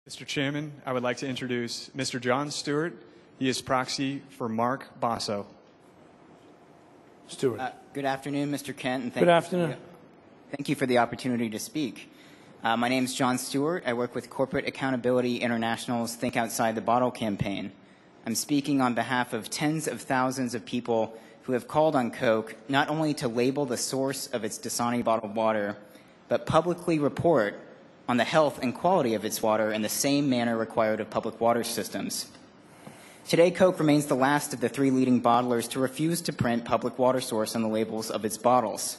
Mr. Chairman, I would like to introduce Mr. John Stewart. He is proxy for Mark Basso. Stewart. Good afternoon, Mr. Kent. And thank you for the opportunity to speak. My name is John Stewart. I work with Corporate Accountability International's Think Outside the Bottle campaign. I'm speaking on behalf of tens of thousands of people who have called on Coke not only to label the source of its Dasani bottled water, but publicly report on the health and quality of its water in the same manner required of public water systems. Today, Coke remains the last of the three leading bottlers to refuse to print public water source on the labels of its bottles.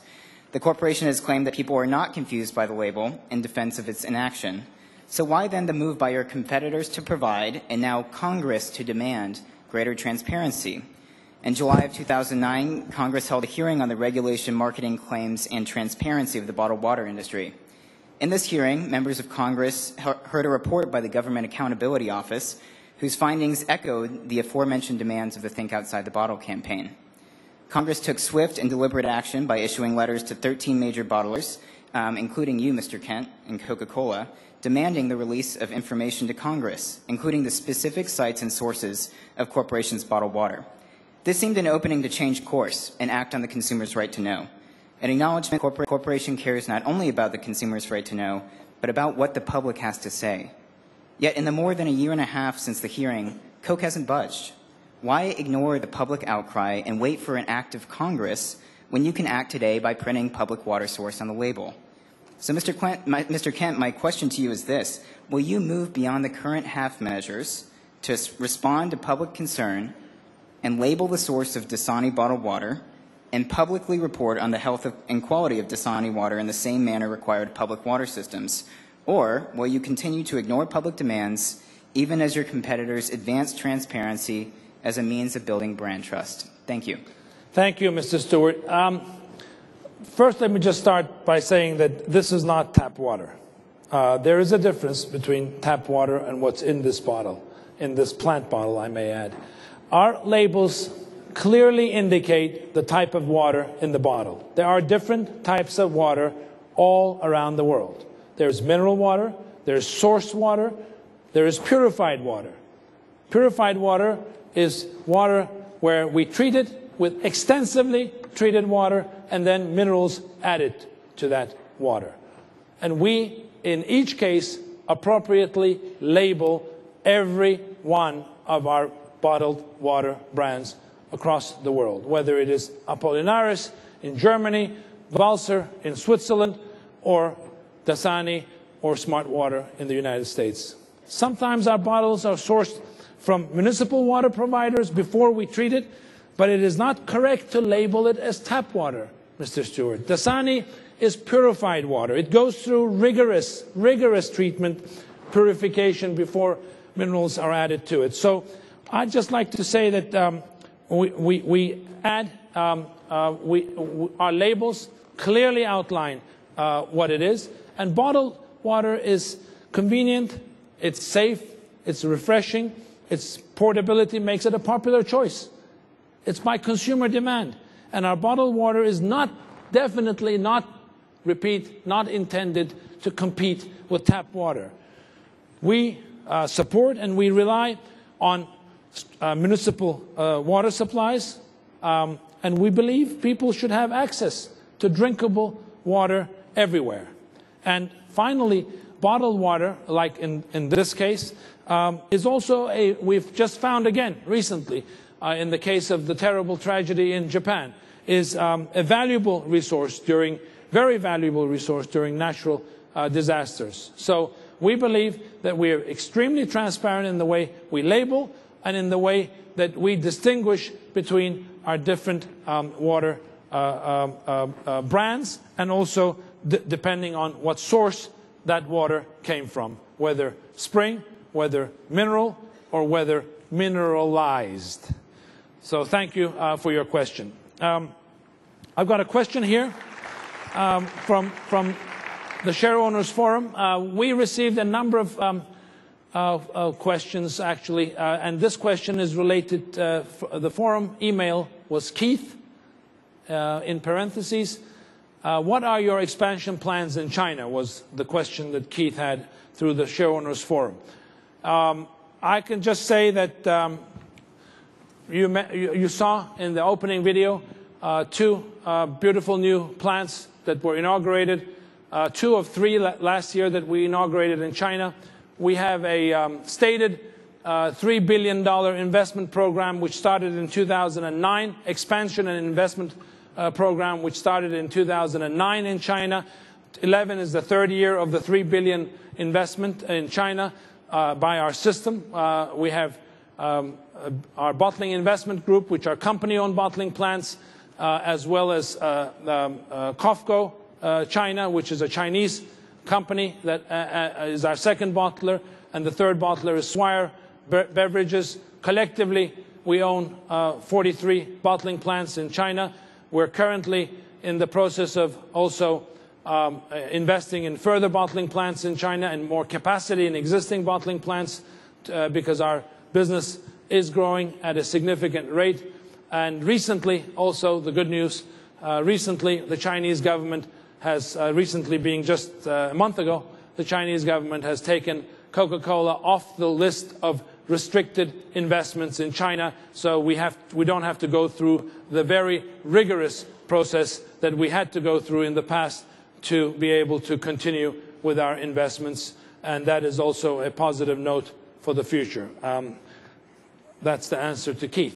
The corporation has claimed that people are not confused by the label in defense of its inaction. So why then the move by your competitors to provide, and now Congress to demand, greater transparency? In July of 2009, Congress held a hearing on the regulation, marketing claims, and transparency of the bottled water industry. In this hearing, members of Congress heard a report by the Government Accountability Office, whose findings echoed the aforementioned demands of the Think Outside the Bottle campaign. Congress took swift and deliberate action by issuing letters to 13 major bottlers, including you, Mr. Kent, and Coca-Cola, demanding the release of information to Congress, including the specific sites and sources of corporations' bottled water. This seemed an opening to change course and act on the consumer's right to know. An acknowledgement that corporation cares not only about the consumer's right to know, but about what the public has to say. Yet in the more than a year and a half since the hearing, Coke hasn't budged. Why ignore the public outcry and wait for an act of Congress when you can act today by printing public water source on the label? So Mr. Kent, my question to you is this. Will you move beyond the current half measures to respond to public concern and label the source of Dasani bottled water and publicly report on the health and quality of Dasani water in the same manner required public water systems? Or will you continue to ignore public demands even as your competitors advance transparency as a means of building brand trust? Thank you. Thank you, Mr. Stewart. First, let me just start by saying that this is not tap water. There is a difference between tap water and what's in this bottle, in this plant bottle, I may add. Our labels clearly indicate the type of water in the bottle. There are different types of water all around the world. There's mineral water, there's source water, there is purified water. Purified water is water where we treat it with extensively treated water and then minerals added to that water. And we, in each case, appropriately label every one of our bottled water brands across the world, whether it is Apollinaris in Germany, Valser in Switzerland, or Dasani or Smart Water in the United States. Sometimes our bottles are sourced from municipal water providers before we treat it, but it is not correct to label it as tap water, Mr. Stewart. Dasani is purified water. It goes through rigorous treatment, purification before minerals are added to it. So I'd just like to say that our labels clearly outline what it is, and bottled water is convenient, it's safe, it's refreshing, its portability makes it a popular choice. It's by consumer demand, and our bottled water is definitely not intended to compete with tap water. We support and we rely on municipal water supplies, and we believe people should have access to drinkable water everywhere. And finally, bottled water, like in this case, is also we've just found again recently, in the case of the terrible tragedy in Japan, is a valuable resource very valuable resource during natural disasters. So we believe that we are extremely transparent in the way we label and in the way that we distinguish between our different water brands, and also depending on what source that water came from, whether spring, whether mineral, or whether mineralized. So thank you for your question. I've got a question here from the Shareholders Forum. We received a number of questions, actually, and this question is related. The forum email was Keith, in parentheses. What are your expansion plans in China, was the question that Keith had through the Shareholders Forum. I can just say that you saw in the opening video 2 beautiful new plants that were inaugurated, 2 of 3 last year that we inaugurated in China. We have a stated $3 billion investment program which started in 2009, expansion and investment program which started in 2009 in China. 11 is the 3rd year of the $3 billion investment in China by our system. We have our bottling investment group, which are company-owned bottling plants, as well as COFCO China, which is a Chinese company that is our 2nd bottler, and the 3rd bottler is Swire Beverages. Collectively, we own 43 bottling plants in China. We're currently in the process of also investing in further bottling plants in China and more capacity in existing bottling plants because our business is growing at a significant rate. And recently, also the good news, recently the Chinese government has, recently being just a month ago, the Chinese government has taken Coca-Cola off the list of restricted investments in China, so we don't have to go through the very rigorous process that we had to go through in the past to be able to continue with our investments, and that is also a positive note for the future. That's the answer to Keith.